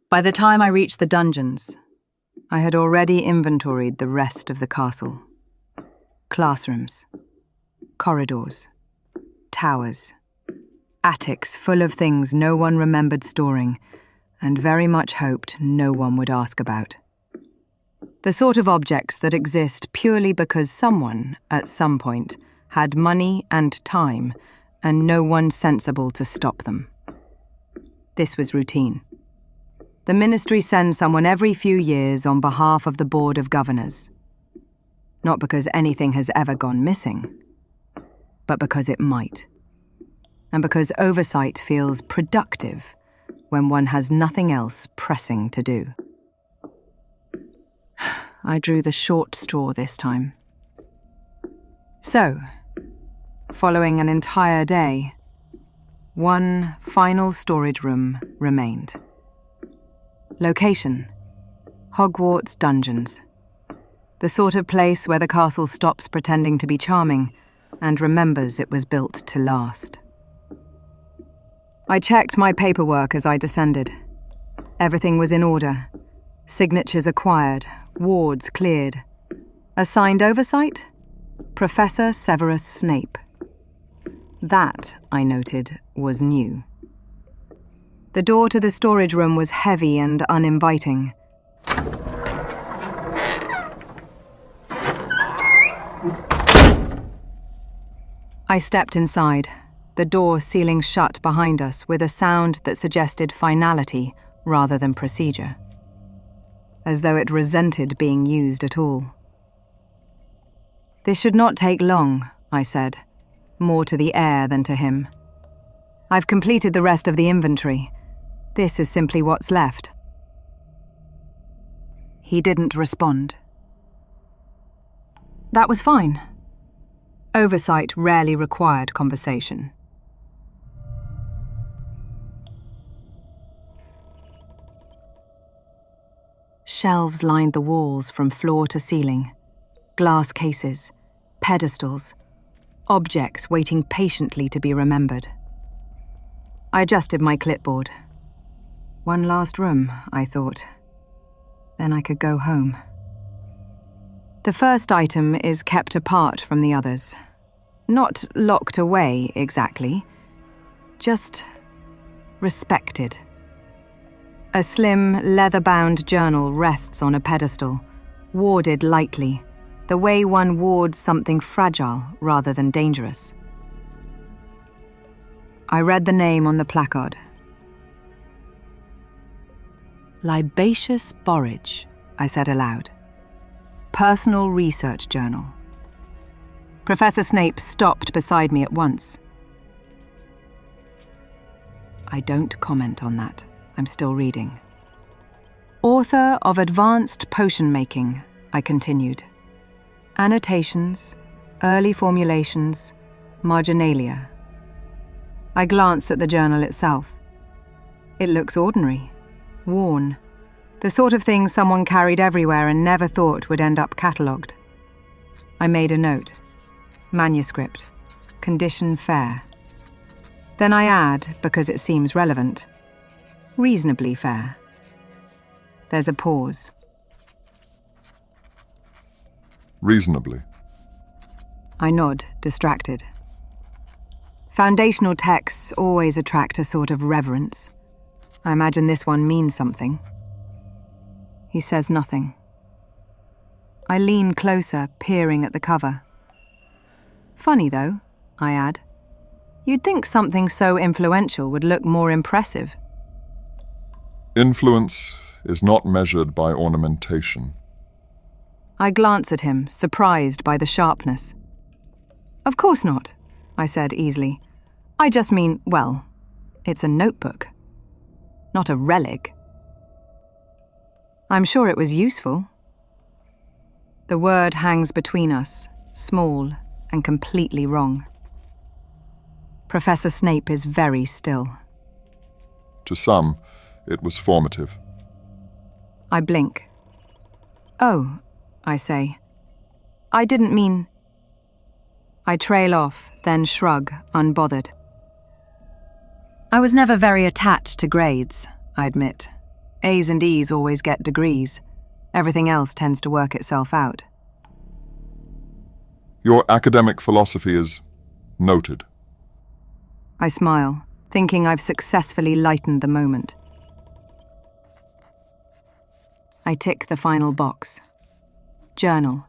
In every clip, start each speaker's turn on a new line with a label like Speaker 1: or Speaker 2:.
Speaker 1: By the time I reached the dungeons, I had already inventoried the rest of the castle. Classrooms, corridors, towers, attics full of things no one remembered storing, and very much hoped no one would ask about. The sort of objects that exist purely because someone, at some point, had money and time, and no one sensible to stop them. This was routine. The ministry sends someone every few years on behalf of the Board of Governors. Not because anything has ever gone missing, but because it might. And because oversight feels productive when one has nothing else pressing to do. I drew the short straw this time. So, following an entire day, one final storage room remained. Location: Hogwarts Dungeons. The sort of place where the castle stops pretending to be charming and remembers it was built to last. I checked my paperwork as I descended. Everything was in order. Signatures acquired, wards cleared. Assigned oversight? Professor Severus Snape. That, I noted, was new. The door to the storage room was heavy and uninviting. I stepped inside, the door sealing shut behind us with a sound that suggested finality rather than procedure, as though it resented being used at all. This should not take long, I said, more to the air than to him. I've completed the rest of the inventory. This is simply what's left. He didn't respond. That was fine. Oversight rarely required conversation. Shelves lined the walls from floor to ceiling. Glass cases, pedestals, objects waiting patiently to be remembered. I adjusted my clipboard. One last room, I thought. Then I could go home. The first item is kept apart from the others. Not locked away, exactly. Just respected. A slim, leather-bound journal rests on a pedestal, warded lightly, the way one wards something fragile rather than dangerous. I read the name on the placard. Libacious Borage, I said aloud. Personal Research Journal. Professor Snape stopped beside me at once. I don't comment on that. I'm still reading. Author of Advanced Potion Making, I continued. Annotations, early formulations, marginalia. I glanced at the journal itself. It looks ordinary, worn, the sort of thing someone carried everywhere and never thought would end up catalogued. I made a note. Manuscript. Condition fair. Then I add, because it seems relevant, reasonably fair. There's a pause.
Speaker 2: Reasonably.
Speaker 1: I nod, distracted. Foundational texts always attract a sort of reverence. I imagine this one means something. He says nothing. I lean closer, peering at the cover. Funny though, I add. You'd think something so influential would look more impressive.
Speaker 2: Influence is not measured by ornamentation.
Speaker 1: I glance at him, surprised by the sharpness. Of course not, I said easily. I just mean, well, it's a notebook. Not a relic. I'm sure it was useful. The word hangs between us, small and completely wrong. Professor Snape is very still.
Speaker 2: To some, it was formative.
Speaker 1: I blink. Oh, I say. I didn't mean... I trail off, then shrug, unbothered. I was never very attached to grades, I admit. A's and E's always get degrees. Everything else tends to work itself out.
Speaker 2: Your academic philosophy is noted.
Speaker 1: I smile, thinking I've successfully lightened the moment. I tick the final box. Journal.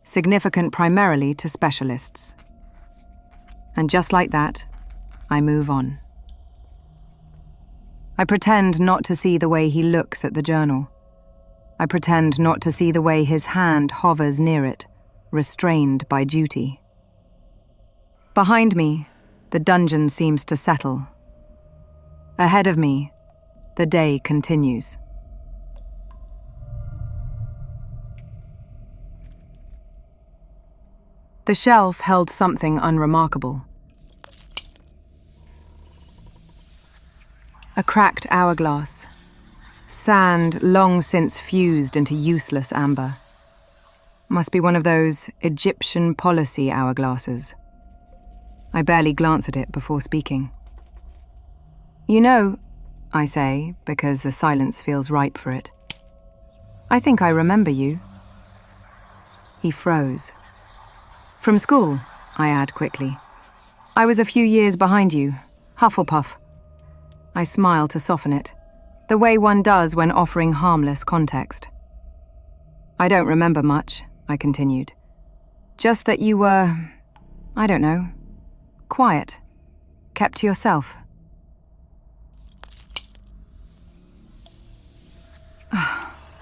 Speaker 1: Significant primarily to specialists. And just like that, I move on. I pretend not to see the way he looks at the journal. I pretend not to see the way his hand hovers near it, restrained by duty. Behind me, the dungeon seems to settle. Ahead of me, the day continues. The shelf held something unremarkable. A cracked hourglass. Sand long since fused into useless amber. Must be one of those Egyptian policy hourglasses. I barely glance at it before speaking. You know, I say, because the silence feels ripe for it. I think I remember you. He froze. From school, I add quickly. I was a few years behind you, Hufflepuff. I smile to soften it, the way one does when offering harmless context. I don't remember much, I continued. Just that you were, I don't know, quiet, kept to yourself.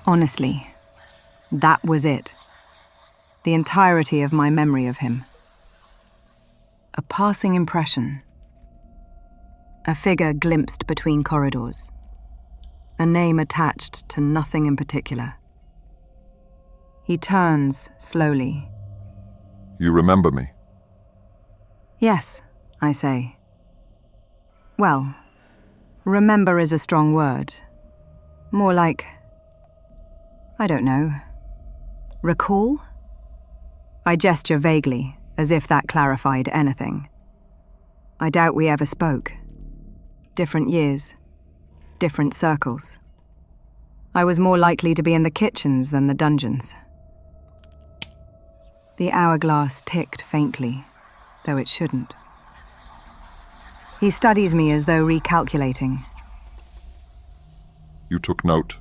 Speaker 1: Honestly, that was it. The entirety of my memory of him. A passing impression. A figure glimpsed between corridors. A name attached to nothing in particular. He turns slowly.
Speaker 2: You remember me?
Speaker 1: Yes, I say. Well, remember is a strong word. More like, I don't know, recall? I gesture vaguely, as if that clarified anything. I doubt we ever spoke. Different years, different circles. I was more likely to be in the kitchens than the dungeons. The hourglass ticked faintly, though it shouldn't. He studies me as though recalculating.
Speaker 2: You took note.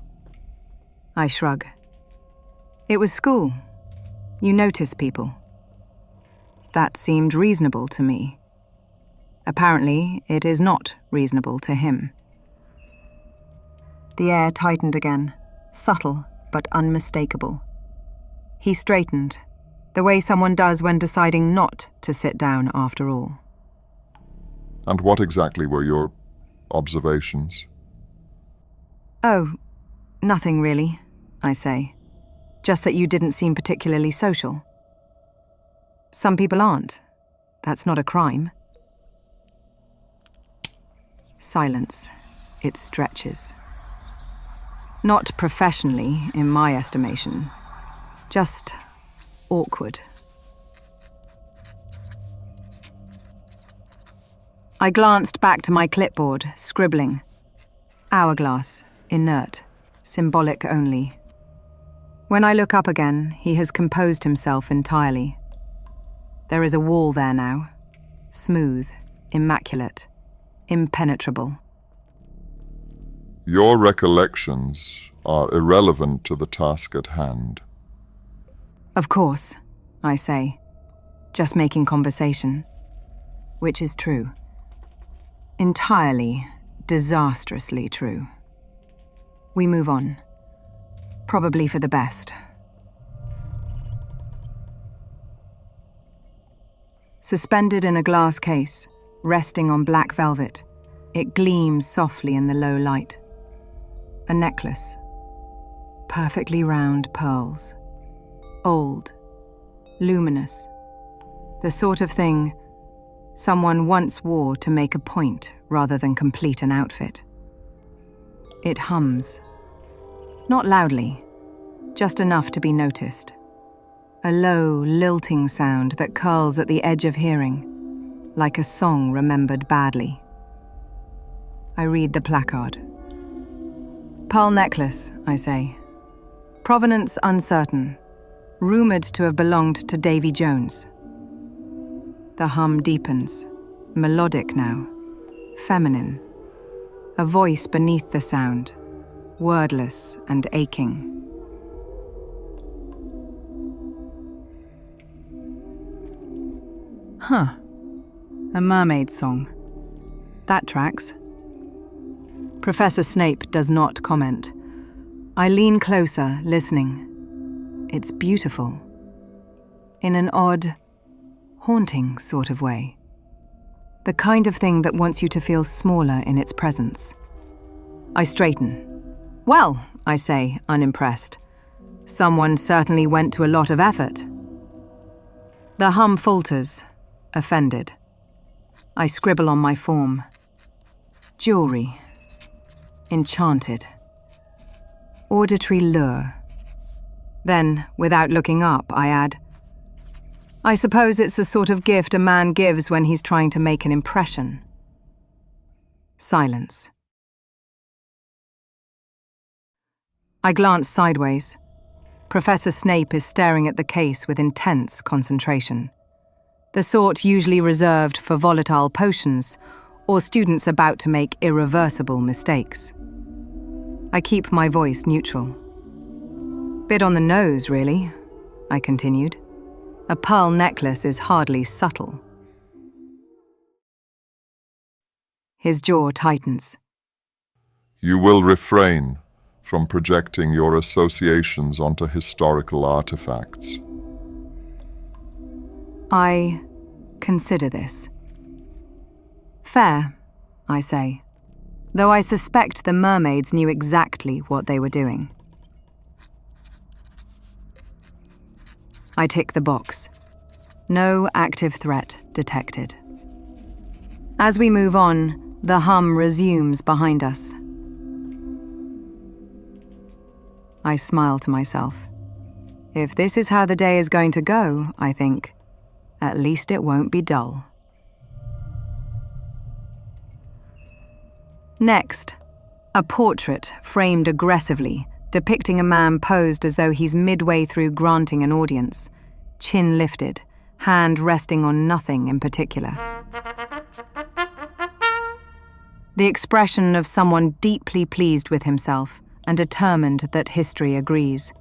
Speaker 1: I shrug. It was school. You notice people. That seemed reasonable to me. Apparently, it is not reasonable to him. The air tightened again, subtle but unmistakable. He straightened, the way someone does when deciding not to sit down after all.
Speaker 2: And what exactly were your observations?
Speaker 1: Oh, nothing really, I say. Just that you didn't seem particularly social. Some people aren't. That's not a crime. Silence. It stretches. Not professionally, in my estimation. Just awkward. I glanced back to my clipboard, scribbling. Hourglass, inert, symbolic only. When I look up again, he has composed himself entirely. There is a wall there now, smooth, immaculate, impenetrable.
Speaker 2: Your recollections are irrelevant to the task at hand.
Speaker 1: Of course, I say, just making conversation. Which is true. Entirely, disastrously true. We move on. Probably for the best. Suspended in a glass case, resting on black velvet, it gleams softly in the low light. A necklace. Perfectly round pearls. Old. Luminous. The sort of thing someone once wore to make a point rather than complete an outfit. It hums. Not loudly, just enough to be noticed. A low, lilting sound that curls at the edge of hearing, like a song remembered badly. I read the placard. Pearl necklace, I say. Provenance uncertain. Rumoured to have belonged to Davy Jones. The hum deepens. Melodic now. Feminine. A voice beneath the sound. Wordless and aching. Huh. A mermaid song. That tracks. Professor Snape does not comment. I lean closer, listening. It's beautiful. In an odd, haunting sort of way. The kind of thing that wants you to feel smaller in its presence. I straighten. Well, I say, unimpressed. Someone certainly went to a lot of effort. The hum falters, offended. I scribble on my form. Jewelry. Enchanted. Auditory lure. Then, without looking up, I add, I suppose it's the sort of gift a man gives when he's trying to make an impression. Silence. I glance sideways. Professor Snape is staring at the case with intense concentration. The sort usually reserved for volatile potions or students about to make irreversible mistakes. I keep my voice neutral. Bit on the nose, really, I continued. A pearl necklace is hardly subtle. His jaw tightens.
Speaker 2: You will refrain from projecting your associations onto historical artifacts.
Speaker 1: I consider this. Fair, I say, though I suspect the mermaids knew exactly what they were doing. I tick the box. No active threat detected. As we move on, the hum resumes behind us. I smile to myself. If this is how the day is going to go, I think, at least it won't be dull. Next, a portrait framed aggressively, depicting a man posed as though he's midway through granting an audience, chin lifted, hand resting on nothing in particular. The expression of someone deeply pleased with himself and determined that history agrees.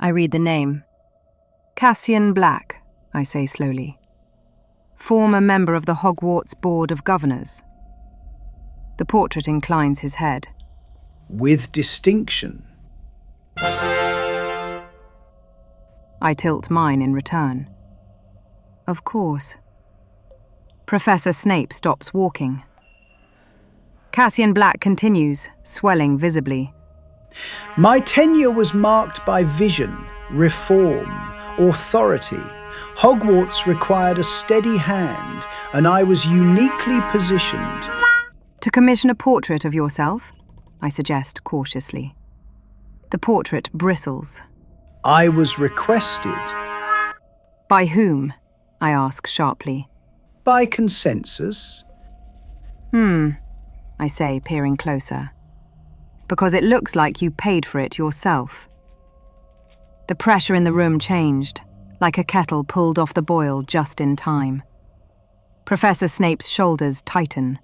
Speaker 1: I read the name. Cassian Black, I say slowly. Former member of the Hogwarts Board of Governors. The portrait inclines his head.
Speaker 3: With distinction.
Speaker 1: I tilt mine in return. Of course. Professor Snape stops walking. Cassian Black continues, swelling visibly.
Speaker 3: My tenure was marked by vision, reform, authority. Hogwarts required a steady hand, and I was uniquely positioned.
Speaker 1: To commission a portrait of yourself? I suggest cautiously. The portrait bristles.
Speaker 3: I was requested.
Speaker 1: By whom? I ask sharply.
Speaker 3: By consensus.
Speaker 1: I say, peering closer. Because it looks like you paid for it yourself. The pressure in the room changed, like a kettle pulled off the boil just in time. Professor Snape's shoulders tighten.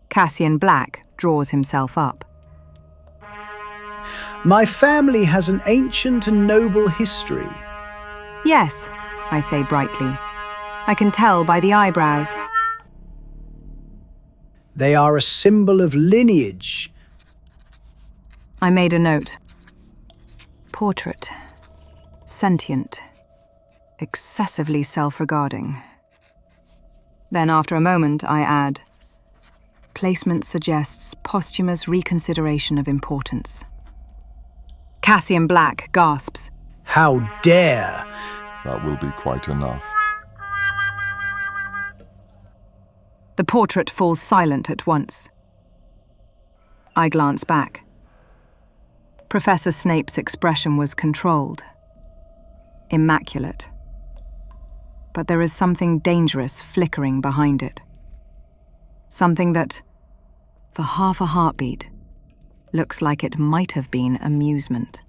Speaker 1: Cassian Black draws himself up.
Speaker 3: My family has an ancient and noble history.
Speaker 1: Yes, I say brightly. I can tell by the eyebrows.
Speaker 3: They are a symbol of lineage.
Speaker 1: I made a note. Portrait. Sentient. Excessively self-regarding. Then after a moment, I add, placement suggests posthumous reconsideration of importance. Cassian Black gasps.
Speaker 3: How dare!
Speaker 2: That will be quite enough.
Speaker 1: The portrait falls silent at once. I glance back. Professor Snape's expression was controlled. Immaculate. But there is something dangerous flickering behind it. Something that, for half a heartbeat, Looks like it might have been amusement.